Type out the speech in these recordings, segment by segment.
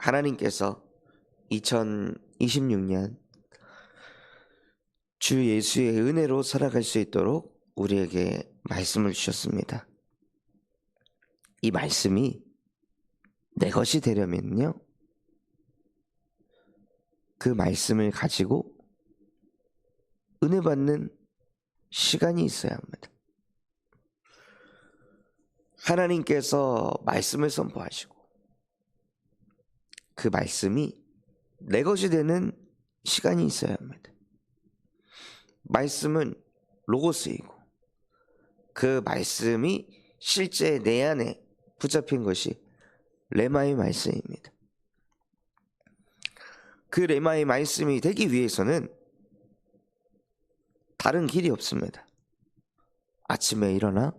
하나님께서 2026년 주 예수의 은혜로 살아갈 수 있도록 우리에게 말씀을 주셨습니다. 이 말씀이 내 것이 되려면요, 그 말씀을 가지고 은혜 받는 시간이 있어야 합니다. 하나님께서 말씀을 선포하시고 그 말씀이 내 것이 되는 시간이 있어야 합니다. 말씀은 로고스이고 그 말씀이 실제 내 안에 붙잡힌 것이 레마의 말씀입니다. 그 레마의 말씀이 되기 위해서는 다른 길이 없습니다. 아침에 일어나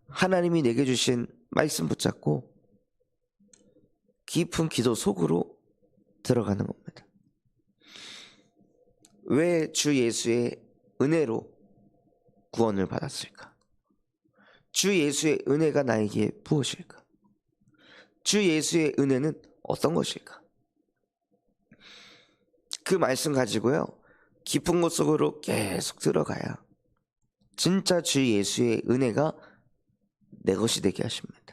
하나님이 내게 주신 말씀 붙잡고 깊은 기도 속으로 들어가는 겁니다. 왜 주 예수의 은혜로 구원을 받았을까? 주 예수의 은혜가 나에게 무엇일까? 주 예수의 은혜는 어떤 것일까? 그 말씀 가지고요, 깊은 곳 속으로 계속 들어가야 진짜 주 예수의 은혜가 내 것이 되게 하십니다.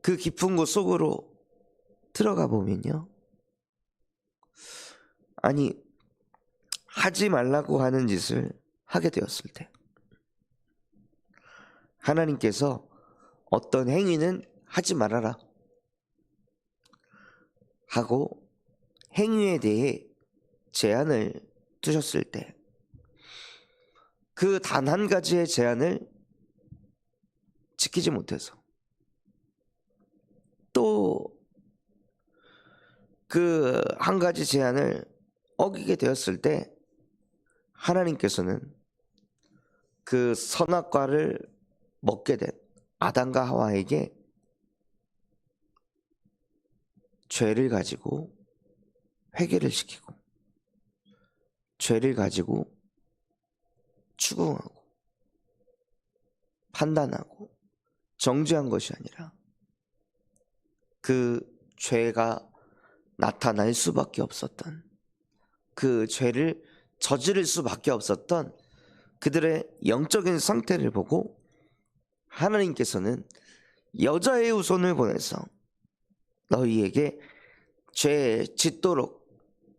그 깊은 곳 속으로 들어가 보면요, 아니, 하지 말라고 하는 짓을 하게 되었을 때 하나님께서 어떤 행위는 하지 말아라 하고 행위에 대해 제한을 두셨을 때 그 단 한 가지의 제한을 지키지 못해서 또 그 한 가지 제한을 어기게 되었을 때 하나님께서는 그 선악과를 먹게 된 아담과 하와에게 죄를 가지고 회개를 시키고 죄를 가지고 추궁하고 판단하고 정죄한 것이 아니라 그 죄가 나타날 수밖에 없었던, 그 죄를 저지를 수밖에 없었던 그들의 영적인 상태를 보고 하나님께서는 여자의 후손을 보내서 너희에게 죄에 짓도록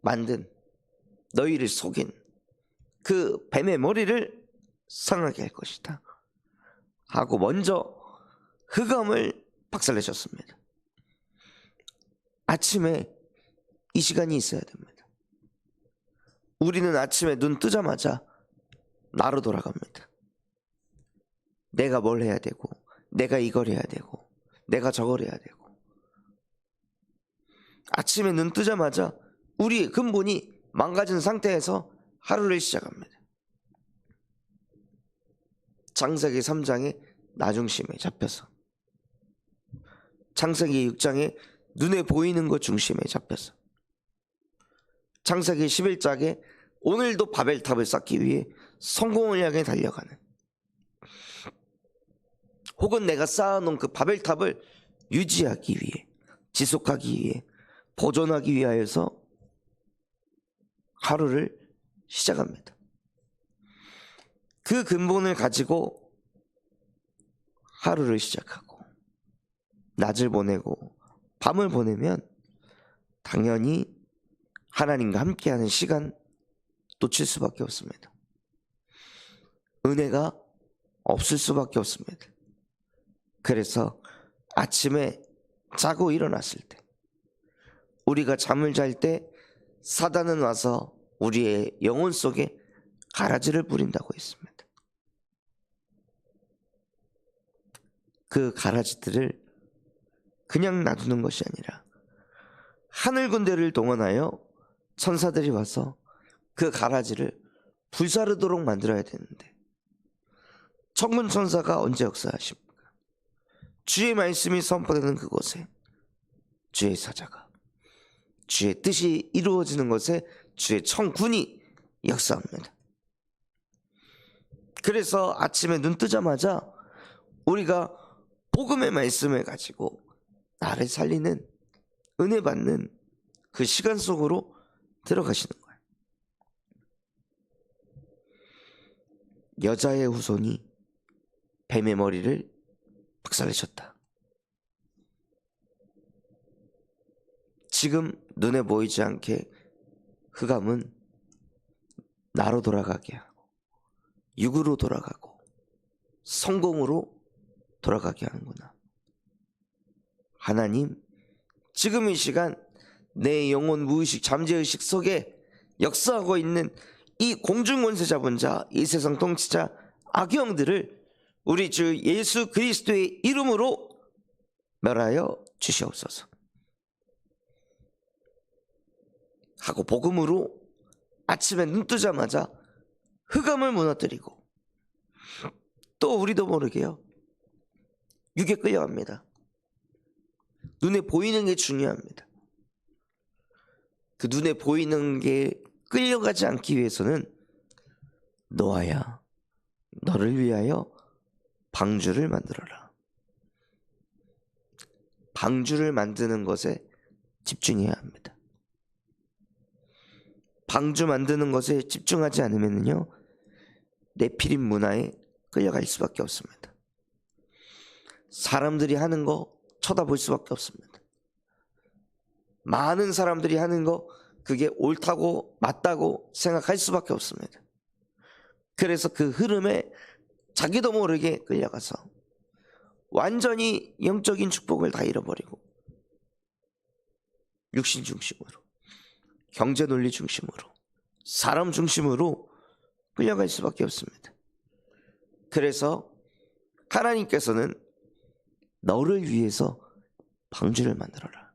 만든, 너희를 속인 그 뱀의 머리를 상하게 할 것이다 하고 먼저 흑암을 박살내셨습니다. 아침에 이 시간이 있어야 됩니다. 우리는 아침에 눈 뜨자마자 나로 돌아갑니다. 내가 뭘 해야 되고, 내가 이걸 해야 되고, 내가 저걸 해야 되고. 아침에 눈 뜨자마자 우리의 근본이 망가진 상태에서 하루를 시작합니다. 창세기 3장의 나중심에 잡혀서, 창세기 6장의 눈에 보이는 것 중심에 잡혀서, 창세기 11장에 오늘도 바벨탑을 쌓기 위해 성공을 향해 달려가는, 혹은 내가 쌓아놓은 그 바벨탑을 유지하기 위해, 지속하기 위해, 보존하기 위하여서 하루를 시작합니다. 그 근본을 가지고 하루를 시작하고 낮을 보내고 밤을 보내면 당연히 하나님과 함께하는 시간 놓칠 수밖에 없습니다. 은혜가 없을 수밖에 없습니다. 그래서 아침에 자고 일어났을 때, 우리가 잠을 잘 때 사단은 와서 우리의 영혼 속에 가라지를 부린다고 했습니다. 그 가라지들을 그냥 놔두는 것이 아니라 하늘 군대를 동원하여 천사들이 와서 그 가라지를 불사르도록 만들어야 되는데, 천군 천사가 언제 역사하십니까? 주의 말씀이 선포되는 그곳에 주의 사자가, 주의 뜻이 이루어지는 것에 주의 천군이 역사합니다. 그래서 아침에 눈 뜨자마자 우리가 복음의 말씀을 가지고 나를 살리는 은혜 받는 그 시간 속으로 들어가시는 거예요. 여자의 후손이 뱀의 머리를 박살내셨다. 지금 눈에 보이지 않게 흑암은 나로 돌아가게 하고 육으로 돌아가고 성공으로 돌아가게 하는구나. 하나님, 지금 이 시간 내 영혼 무의식 잠재의식 속에 역사하고 있는 이 공중권세 잡은 자, 이 세상 통치자 악영들을 우리 주 예수 그리스도의 이름으로 멸하여 주시옵소서 하고 복음으로 아침에 눈 뜨자마자 흑암을 무너뜨리고 또 우리도 모르게요 육에 끌려갑니다. 눈에 보이는 게 중요합니다. 그 눈에 보이는 게 끌려가지 않기 위해서는 노아야, 너를 위하여 방주를 만들어라. 방주를 만드는 것에 집중해야 합니다. 방주 만드는 것에 집중하지 않으면요 네피림 문화에 끌려갈 수밖에 없습니다. 사람들이 하는 거 쳐다볼 수밖에 없습니다. 많은 사람들이 하는 거 그게 옳다고 맞다고 생각할 수밖에 없습니다. 그래서 그 흐름에 자기도 모르게 끌려가서 완전히 영적인 축복을 다 잃어버리고 육신 중심으로, 경제 논리 중심으로, 사람 중심으로 끌려갈 수밖에 없습니다. 그래서 하나님께서는 너를 위해서 방주를 만들어라.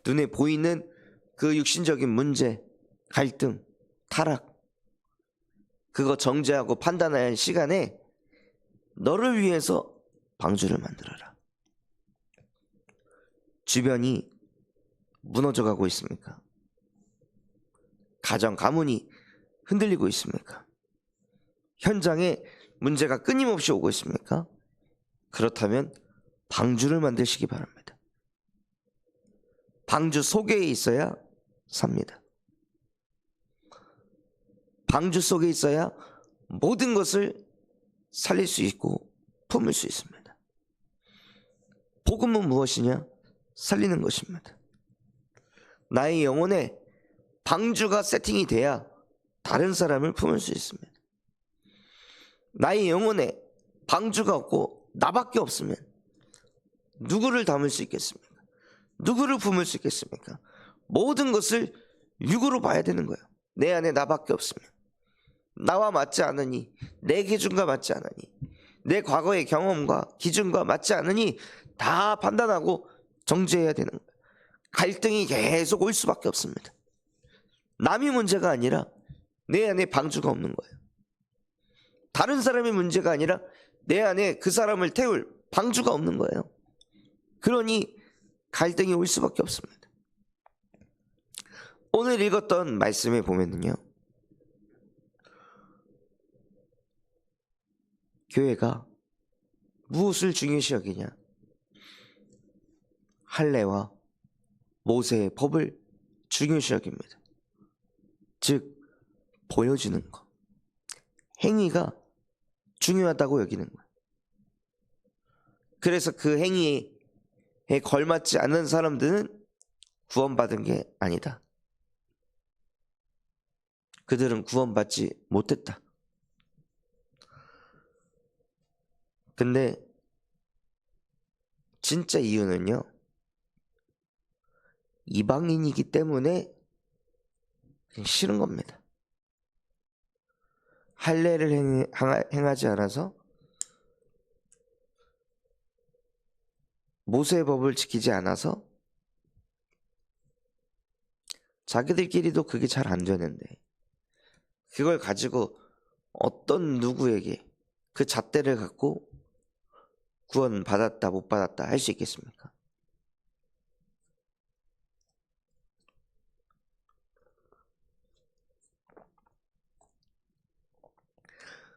눈에 보이는 그 육신적인 문제, 갈등, 타락, 그거 정죄하고 판단해야 할 시간에 너를 위해서 방주를 만들어라. 주변이 무너져 가고 있습니까? 가정, 가문이 흔들리고 있습니까? 현장에 문제가 끊임없이 오고 있습니까? 그렇다면 방주를 만드시기 바랍니다. 방주 속에 있어야 삽니다. 방주 속에 있어야 모든 것을 살릴 수 있고 품을 수 있습니다. 복음은 무엇이냐? 살리는 것입니다. 나의 영혼에 방주가 세팅이 돼야 다른 사람을 품을 수 있습니다. 나의 영혼에 방주가 없고 나밖에 없으면 누구를 담을 수 있겠습니까? 누구를 품을 수 있겠습니까? 모든 것을 육으로 봐야 되는 거예요. 내 안에 나밖에 없으면. 나와 맞지 않으니, 내 기준과 맞지 않으니, 내 과거의 경험과 기준과 맞지 않으니 다 판단하고 정죄해야 되는 거예요. 갈등이 계속 올 수밖에 없습니다. 남이 문제가 아니라 내 안에 방주가 없는 거예요. 다른 사람의 문제가 아니라 내 안에 그 사람을 태울 방주가 없는 거예요. 그러니 갈등이 올 수밖에 없습니다. 오늘 읽었던 말씀에 보면은요, 교회가 무엇을 중요시 여기냐? 할례와 모세의 법을 중요시 여깁니다. 즉 보여주는 것, 행위가 중요하다고 여기는 거예요. 그래서 그 행위에 걸맞지 않는 사람들은 구원받은 게 아니다. 그들은 구원받지 못했다. 근데 진짜 이유는요, 이방인이기 때문에 싫은 겁니다. 할례를 행하지 않아서, 모세의 법을 지키지 않아서 자기들끼리도 그게 잘 안 되는데 그걸 가지고 어떤 누구에게 그 잣대를 갖고 구원 받았다 못 받았다 할 수 있겠습니까?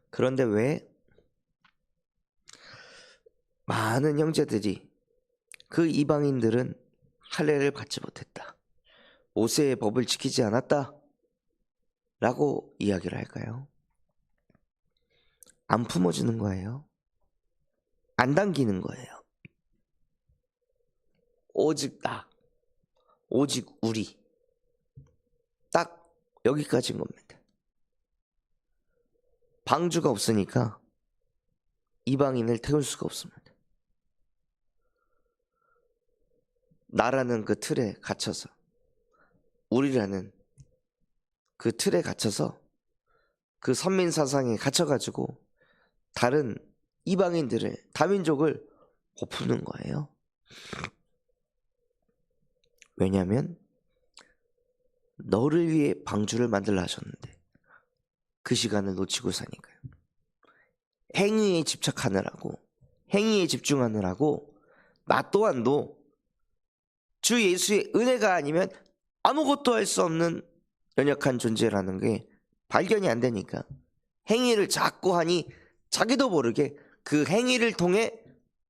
그런데 왜 많은 형제들이 그 이방인들은 할례를 받지 못했다, 모세의 법을 지키지 않았다 라고 이야기를 할까요? 안 품어주는 거예요. 안 당기는 거예요. 오직 나, 오직 우리, 딱 여기까지인 겁니다. 방주가 없으니까 이방인을 태울 수가 없습니다. 나라는 그 틀에 갇혀서, 우리라는 그 틀에 갇혀서, 그 선민 사상에 갇혀가지고 다른 이방인들을, 다민족을 못 푸는 거예요. 왜냐하면 너를 위해 방주를 만들라 하셨는데 그 시간을 놓치고 사니까요. 행위에 집착하느라고, 행위에 집중하느라고 나 또한도 주 예수의 은혜가 아니면 아무것도 할 수 없는 연약한 존재라는 게 발견이 안 되니까 행위를 자꾸 하니 자기도 모르게 그 행위를 통해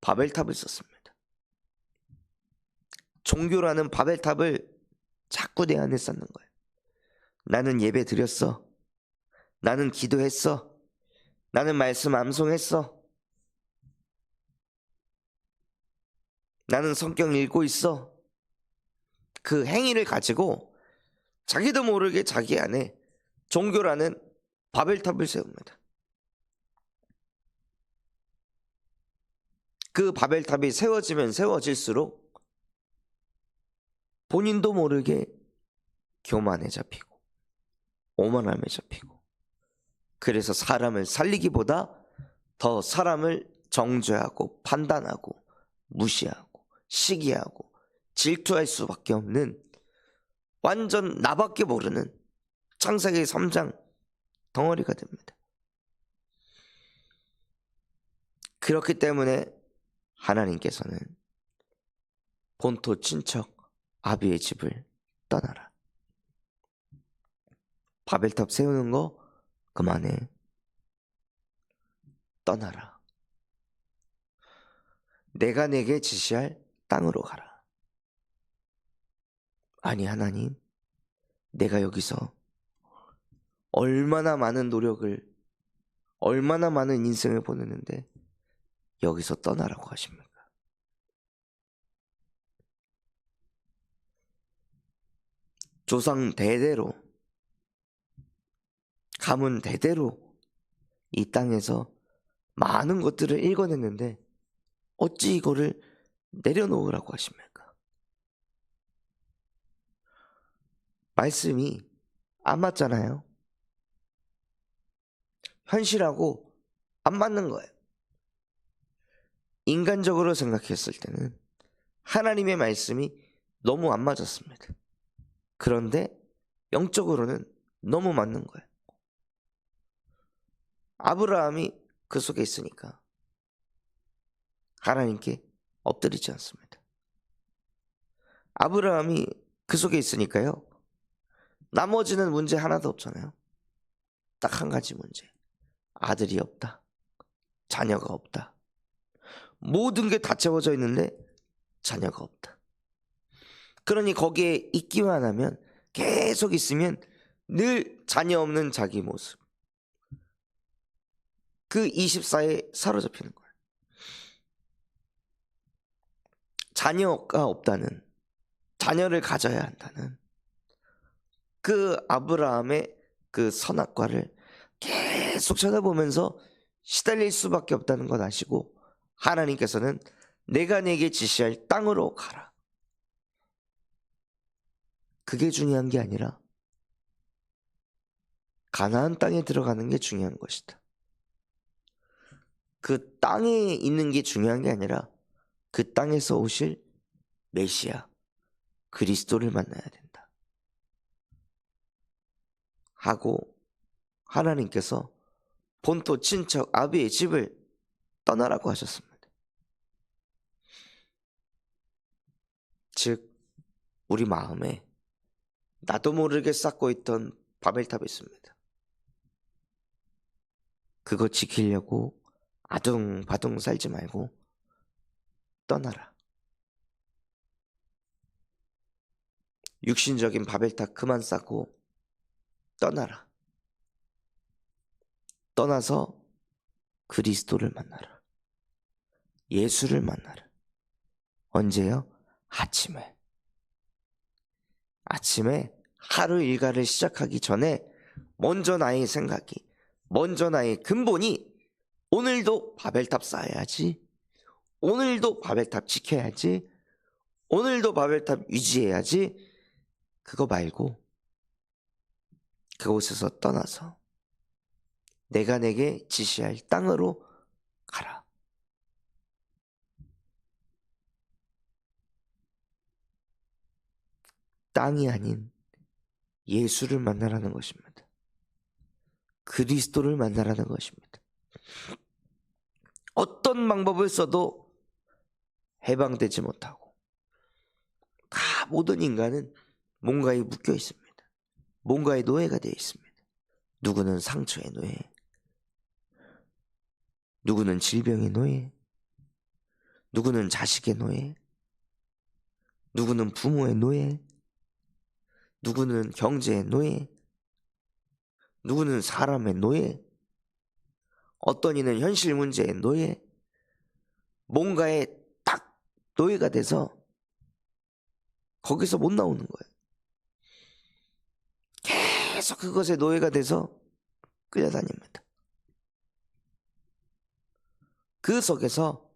바벨탑을 썼습니다. 종교라는 바벨탑을 자꾸 내 안에 쌓는 거예요. 나는 예배 드렸어, 나는 기도했어, 나는 말씀 암송했어, 나는 성경 읽고 있어. 그 행위를 가지고 자기도 모르게 자기 안에 종교라는 바벨탑을 세웁니다. 그 바벨탑이 세워지면 세워질수록 본인도 모르게 교만에 잡히고 오만함에 잡히고, 그래서 사람을 살리기보다 더 사람을 정죄하고 판단하고 무시하고 시기하고 질투할 수밖에 없는, 완전 나밖에 모르는 창세기 3장 덩어리가 됩니다. 그렇기 때문에 하나님께서는 본토 친척 아비의 집을 떠나라, 바벨탑 세우는 거 그만해, 떠나라, 내가 내게 지시할 땅으로 가라. 아니 하나님, 내가 여기서 얼마나 많은 노력을, 얼마나 많은 인생을 보냈는데 여기서 떠나라고 하십니까? 조상 대대로, 가문 대대로 이 땅에서 많은 것들을 읽어냈는데 어찌 이거를 내려놓으라고 하십니까? 말씀이 안 맞잖아요. 현실하고 안 맞는 거예요. 인간적으로 생각했을 때는 하나님의 말씀이 너무 안 맞았습니다. 그런데 영적으로는 너무 맞는 거예요. 아브라함이 그 속에 있으니까 하나님께 엎드리지 않습니다. 아브라함이 그 속에 있으니까요, 나머지는 문제 하나도 없잖아요. 딱 한 가지 문제, 아들이 없다, 자녀가 없다. 모든 게 다 채워져 있는데 자녀가 없다. 그러니 거기에 있기만 하면, 계속 있으면 늘 자녀 없는 자기 모습, 그 24에 사로잡히는 거예요. 자녀가 없다는, 자녀를 가져야 한다는 그 아브라함의 그 선악과를 계속 쳐다보면서 시달릴 수밖에 없다는 것 아시고, 하나님께서는 내가 내게 지시할 땅으로 가라, 그게 중요한 게 아니라 가나안 땅에 들어가는 게 중요한 것이다. 그 땅에 있는 게 중요한 게 아니라 그 땅에서 오실 메시아 그리스도를 만나야 된다 하고, 하나님께서 본토 친척 아비의 집을 떠나라고 하셨습니다. 즉 우리 마음에 나도 모르게 쌓고 있던 바벨탑이 있습니다. 그거 지키려고 아둥바둥 살지 말고 떠나라. 육신적인 바벨탑 그만 쌓고 떠나라. 떠나서 그리스도를 만나라. 예수를 만나라. 언제요? 아침에. 아침에 하루 일과를 시작하기 전에 먼저 나의 생각이, 먼저 나의 근본이 오늘도 바벨탑 쌓아야지, 오늘도 바벨탑 지켜야지, 오늘도 바벨탑 유지해야지, 그거 말고 그곳에서 떠나서 내가 내게 지시할 땅으로 가라. 땅이 아닌 예수를 만나라는 것입니다. 그리스도를 만나라는 것입니다. 어떤 방법을 써도 해방되지 못하고 모든 인간은 뭔가에 묶여 있습니다. 뭔가의 노예가 되어 있습니다. 누구는 상처의 노예, 누구는 질병의 노예, 누구는 자식의 노예, 누구는 부모의 노예, 누구는 경제의 노예, 누구는 사람의 노예, 어떤 이는 현실 문제의 노예, 뭔가에 딱 노예가 돼서 거기서 못 나오는 거예요. 계속 그것에 노예가 돼서 끌려다닙니다. 그 속에서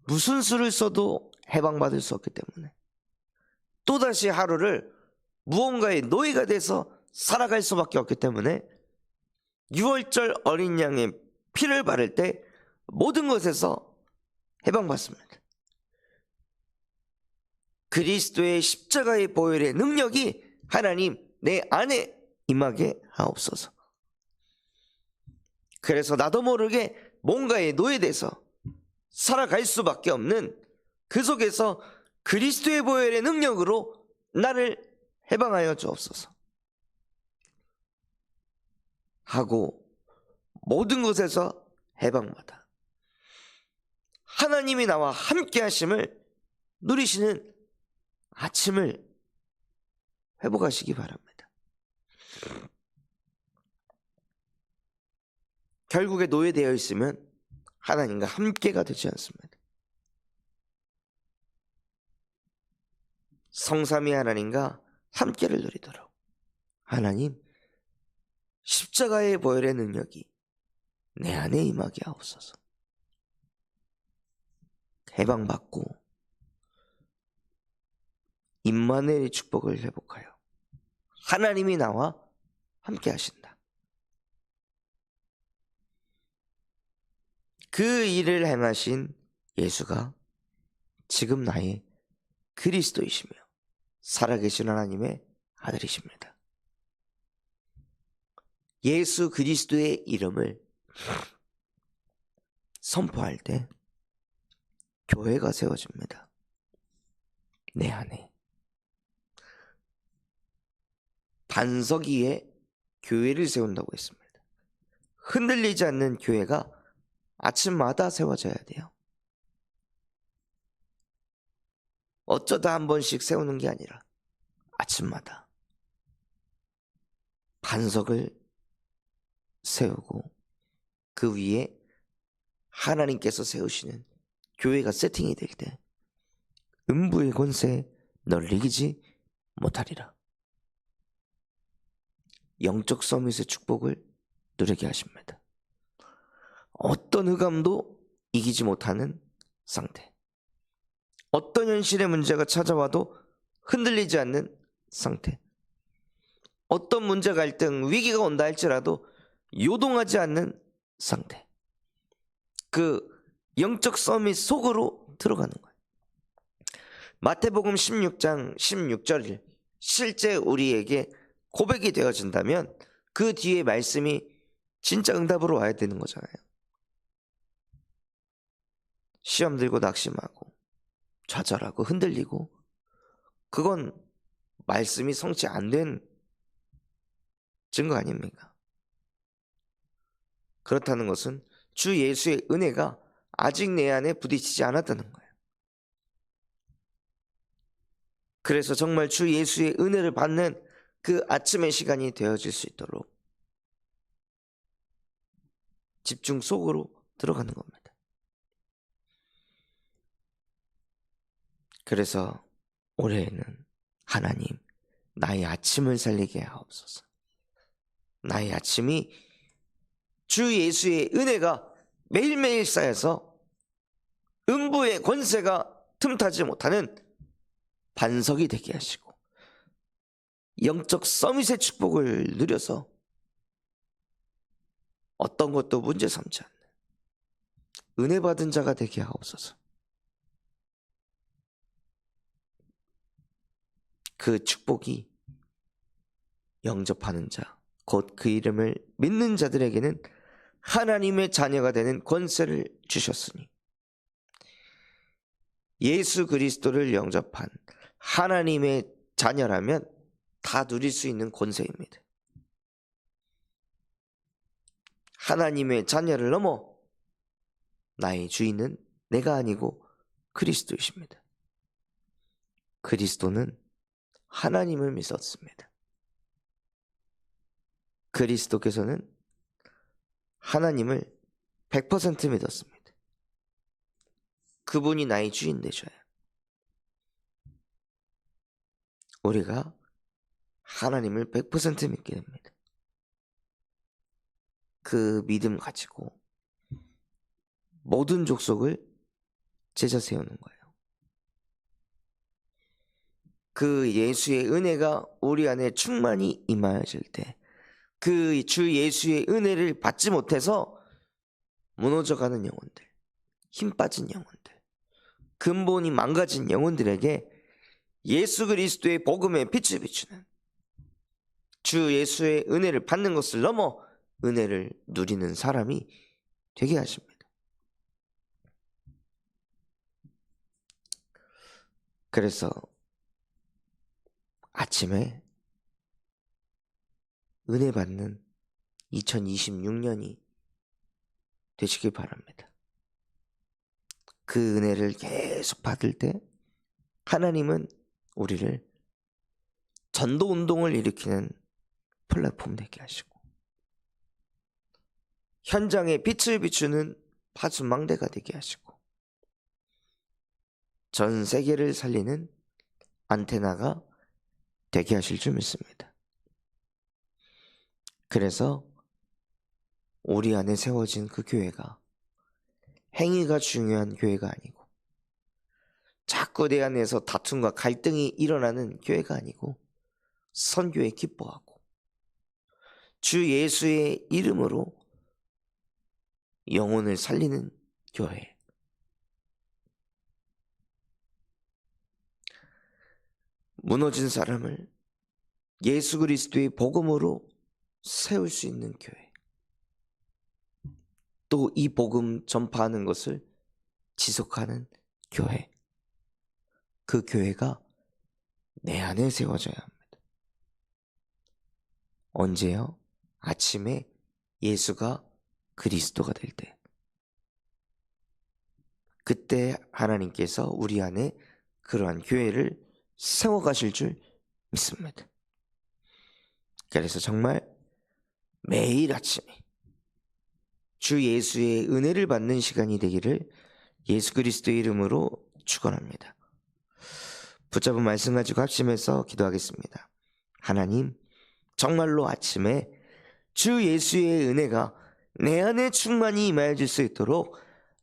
무슨 수를 써도 해방받을 수 없기 때문에 또다시 하루를 무언가의 노예가 돼서 살아갈 수밖에 없기 때문에 6월절 어린 양의 피를 바를 때 모든 것에서 해방받습니다. 그리스도의 십자가의 보혈의 능력이 하나님 내 안에 임하게 하옵소서. 그래서 나도 모르게 뭔가에 노예돼서 살아갈 수밖에 없는 그 속에서 그리스도의 보혈의 능력으로 나를 해방하여 주옵소서 하고 모든 것에서 해방받아 하나님이 나와 함께 하심을 누리시는 아침을 회복하시기 바랍니다. 결국에 노예되어 있으면 하나님과 함께가 되지 않습니다. 성삼위 하나님과 함께를 누리도록 하나님 십자가의 보혈의 능력이 내 안에 임하게 하옵소서. 해방받고 임마누엘의 축복을 회복하여 하나님이 나와 함께 하신다. 그 일을 행하신 예수가 지금 나의 그리스도이시며 살아계신 하나님의 아들이십니다. 예수 그리스도의 이름을 선포할 때 교회가 세워집니다. 내 안에 반석 위에 교회를 세운다고 했습니다. 흔들리지 않는 교회가 아침마다 세워져야 돼요. 어쩌다 한 번씩 세우는 게 아니라 아침마다 반석을 세우고 그 위에 하나님께서 세우시는 교회가 세팅이 될 때 음부의 권세 널 이기지 못하리라. 영적 서밋의 축복을 누리게 하십니다. 어떤 흑암도 이기지 못하는 상태, 어떤 현실의 문제가 찾아와도 흔들리지 않는 상태, 어떤 문제, 갈등, 위기가 온다 할지라도 요동하지 않는 상태, 그 영적 서밋 속으로 들어가는 거예요. 마태복음 16장 16절 실제 우리에게 고백이 되어진다면 그 뒤에 말씀이 진짜 응답으로 와야 되는 거잖아요. 시험 들고 낙심하고 좌절하고 흔들리고 그건 말씀이 성취 안 된 증거 아닙니까? 그렇다는 것은 주 예수의 은혜가 아직 내 안에 부딪히지 않았다는 거예요. 그래서 정말 주 예수의 은혜를 받는 그 아침의 시간이 되어질 수 있도록 집중 속으로 들어가는 겁니다. 그래서 올해에는 하나님, 나의 아침을 살리게 하옵소서. 나의 아침이 주 예수의 은혜가 매일매일 쌓여서 음부의 권세가 틈타지 못하는 반석이 되게 하시고 영적 서밋의 축복을 누려서 어떤 것도 문제 삼지 않는 은혜 받은 자가 되게 하옵소서. 그 축복이 영접하는 자, 곧 그 이름을 믿는 자들에게는 하나님의 자녀가 되는 권세를 주셨으니 예수 그리스도를 영접한 하나님의 자녀라면 다 누릴 수 있는 권세입니다. 하나님의 자녀를 넘어 나의 주인은 내가 아니고 그리스도이십니다. 그리스도는 하나님을 믿었습니다. 그리스도께서는 하나님을 100% 믿었습니다. 그분이 나의 주인 되셔야 우리가 하나님을 100% 믿게 됩니다. 그 믿음 가지고 모든 족속을 제자 세우는 거예요. 그 예수의 은혜가 우리 안에 충만히 임하여질 때 그 주 예수의 은혜를 받지 못해서 무너져가는 영혼들, 힘 빠진 영혼들, 근본이 망가진 영혼들에게 예수 그리스도의 복음의 빛을 비추는 주 예수의 은혜를 받는 것을 넘어 은혜를 누리는 사람이 되게 하십니다. 그래서 아침에 은혜 받는 2026년이 되시길 바랍니다. 그 은혜를 계속 받을 때 하나님은 우리를 전도 운동을 일으키는 플랫폼 되게 하시고 현장에 빛을 비추는 파수망대가 되게 하시고 전 세계를 살리는 안테나가 되게 하실 줄 믿습니다. 그래서 우리 안에 세워진 그 교회가 행위가 중요한 교회가 아니고 자꾸 내 안에서 다툼과 갈등이 일어나는 교회가 아니고 선교에 기뻐하고 주 예수의 이름으로 영혼을 살리는 교회, 무너진 사람을 예수 그리스도의 복음으로 세울 수 있는 교회, 또 이 복음 전파하는 것을 지속하는 교회, 그 교회가 내 안에 세워져야 합니다. 언제요? 아침에 예수가 그리스도가 될 때, 그때 하나님께서 우리 안에 그러한 교회를 세워가실 줄 믿습니다. 그래서 정말 매일 아침에 주 예수의 은혜를 받는 시간이 되기를 예수 그리스도의 이름으로 축원합니다. 붙잡은 말씀 가지고 합심해서 기도하겠습니다. 하나님, 정말로 아침에 주 예수의 은혜가 내 안에 충만히 임하여질 수 있도록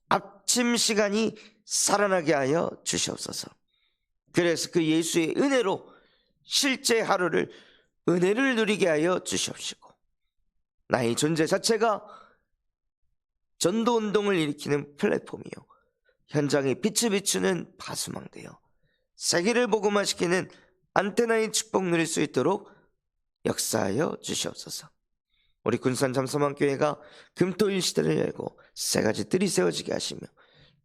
아침 시간이 살아나게 하여 주시옵소서. 그래서 그 예수의 은혜로 실제 하루를 은혜를 누리게 하여 주시옵시고 나의 존재 자체가 전도운동을 일으키는 플랫폼이요 현장에 빛을 비추는 파수망대요 세계를 복음화시키는 안테나의 축복 누릴 수 있도록 역사하여 주시옵소서. 우리 군산 잠소만교회가 금토일 시대를 열고 세 가지 뜰이 세워지게 하시며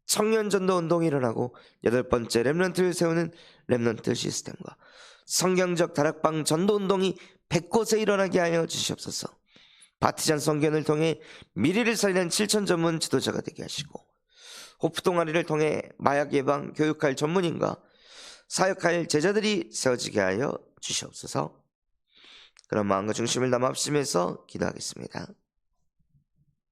청년 전도 운동이 일어나고 8번째 렘넌트를 세우는 렘넌트 시스템과 성경적 다락방 전도 운동이 100곳에 일어나게 하여 주시옵소서. 바티잔 성견을 통해 미래를 살리는 7천 전문 지도자가 되게 하시고 호프 동아리를 통해 마약 예방 교육할 전문인과 사역할 제자들이 세워지게 하여 주시옵소서. 그런 마음과 중심을 담아 합심해서 기도하겠습니다.